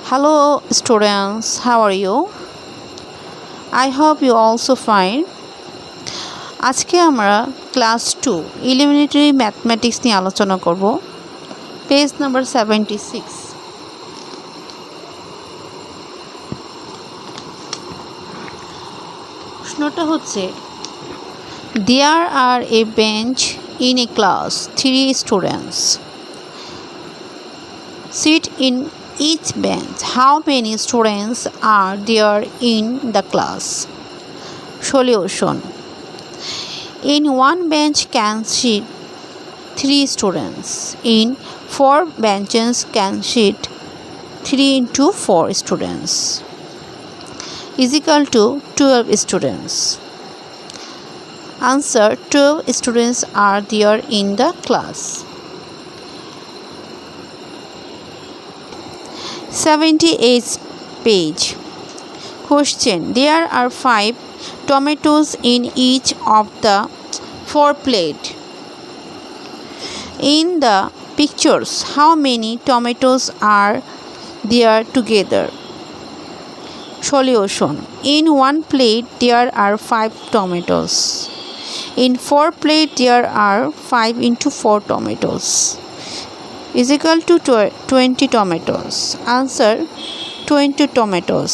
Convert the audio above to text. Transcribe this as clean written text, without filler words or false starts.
Hello students, how are you? I hope you also fine. আজকে আমরা class 2 elementary mathematics নিয়ে আলোচনা করব। Page number 76। প্রশ্নটা হচ্ছে There are a bench in a class, 3 students sit in each bench. How many students are there in the class? Solution. In one bench can sit 3 students. In 4 benches can sit 3 into 4 students is equal to 12 students. Answer: 12 students are there in the class. 78th page. Question: There are 5 tomatoes in each of the 4 plates. In the pictures, how many tomatoes are there together? Solution. In one plate there are 5 tomatoes. In 4 plates there are 5 into 4 tomatoes is equal to 20 tomatoes. Answer: 20 tomatoes.